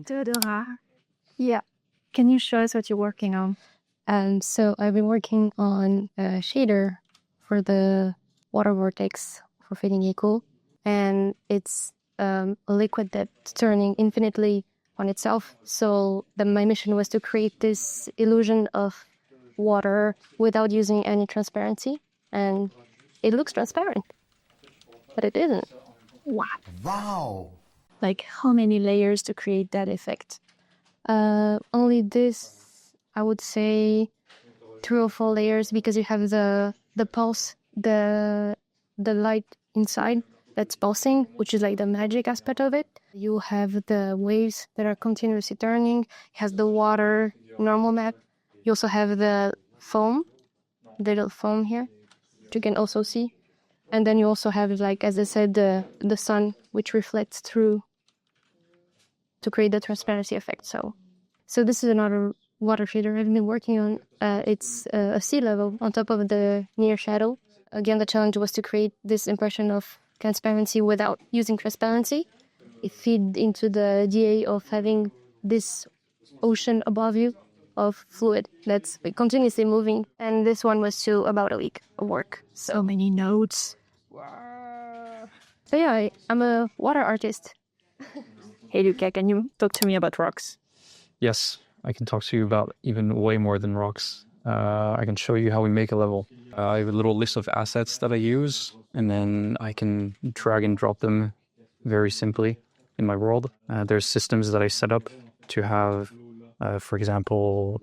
Teodora, Yeah. can you show us what you're working on? So I've been working on a shader for the water vortex for fading equal. And it's a liquid that's turning infinitely on itself. So my mission was to create this illusion of water without using any transparency. And it looks transparent, but it isn't. Wow! Like how many layers to create that effect? Only this, I would say, 3 or 4 layers, because you have the pulse, the light inside that's pulsing, which is like the magic aspect of it. You have the waves that are continuously turning. It has the water normal map. You also have the foam, the little foam here, which you can also see. And then you also have, like, as I said, the sun, which reflects through to create the transparency effect. So this is another water shader I've been working on. It's a sea level on top of the near shadow. Again, the challenge was to create this impression of transparency without using transparency. It feeds into the idea of having this ocean above you of fluid that's continuously moving. And this one was to about a week of work. So many notes. So yeah, I'm a water artist. Hey, Lucas, can you talk to me about rocks? Yes, I can talk to you about even way more than rocks. I can show you how we make a level. I have a little list of assets that I use, and then I can drag and drop them very simply in my world. There's systems that I set up to have, for example,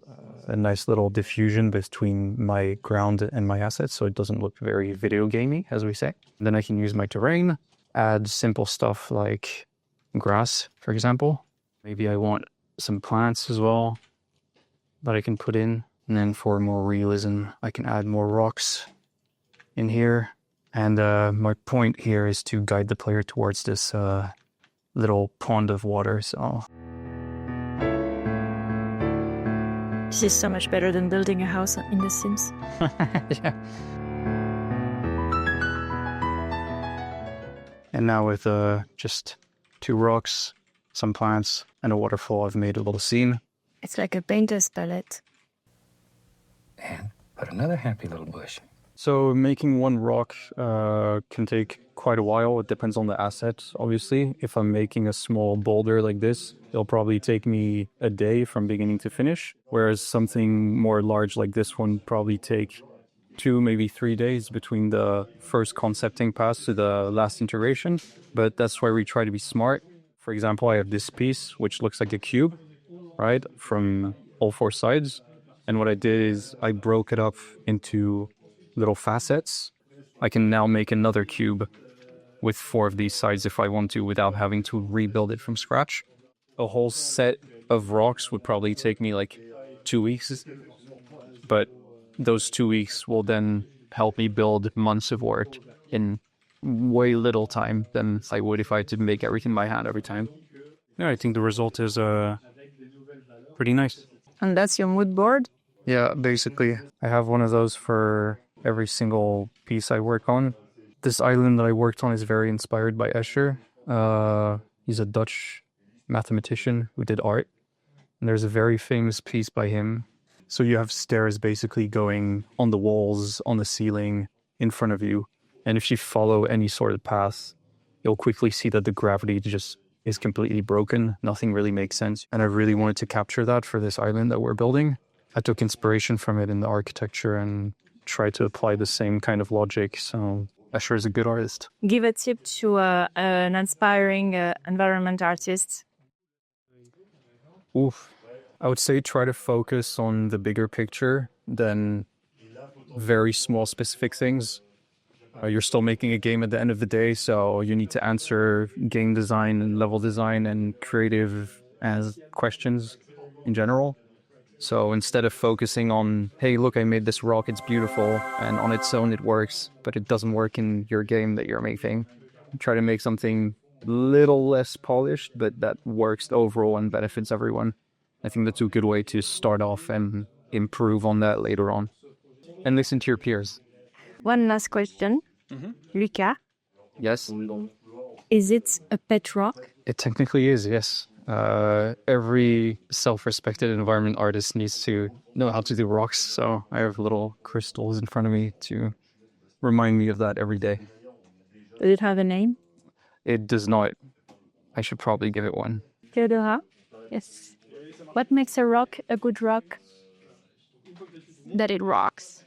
a nice little diffusion between my ground and my assets, so it doesn't look very video gamey, as we say. Then I can use my terrain, add simple stuff like grass, for example. Maybe I want some plants as well that I can put in. And then for more realism, I can add more rocks in here. And my point here is to guide the player towards this little pond of water. So This is so much better than building a house in The Sims. yeah. And now with just 2 rocks, some plants, and a waterfall, I've made a little scene. It's like a painter's palette. And put another happy little bush. So making one rock can take quite a while. It depends on the asset, obviously. If I'm making a small boulder like this, it'll probably take me a day from beginning to finish. Whereas something more large like this one probably take 2, maybe 3 days between the first concepting pass to the last integration. But that's why we try to be smart. For example, I have this piece, which looks like a cube, right, from all 4 sides. And what I did is I broke it up into little facets. I can now make another cube with 4 of these sides if I want to, without having to rebuild it from scratch. A whole set of rocks would probably take me like 2 weeks. But those 2 weeks will then help me build months of work in way little time than I would if I had to make everything by hand every time. Yeah, I think the result is pretty nice. And that's your mood board? Yeah, basically. I have one of those for every single piece I work on. This island that I worked on is very inspired by Escher. He's a Dutch mathematician who did art. And there's a very famous piece by him. So you have stairs basically going on the walls, on the ceiling, in front of you. And if you follow any sort of path, you'll quickly see that the gravity just is completely broken. Nothing really makes sense. And I really wanted to capture that for this island that we're building. I took inspiration from it in the architecture and tried to apply the same kind of logic. So Escher is a good artist. Give a tip to an inspiring environment artist. Oof. I would say try to focus on the bigger picture than very small specific things. You're still making a game at the end of the day, so you need to answer game design and level design and creative as questions in general. So instead of focusing on, hey, look, I made this rock, it's beautiful, and on its own it works, but it doesn't work in your game that you're making, try to make something a little less polished, but that works overall and benefits everyone. I think that's a good way to start off and improve on that later on. And listen to your peers. One last question. Lucas, Yes? is it a pet rock? It technically is, yes. Every self-respected environment artist needs to know how to do rocks, so I have little crystals in front of me to remind me of that every day. Does it have a name? It does not. I should probably give it one. Teodora? Yes. What makes a rock a good rock? That it rocks.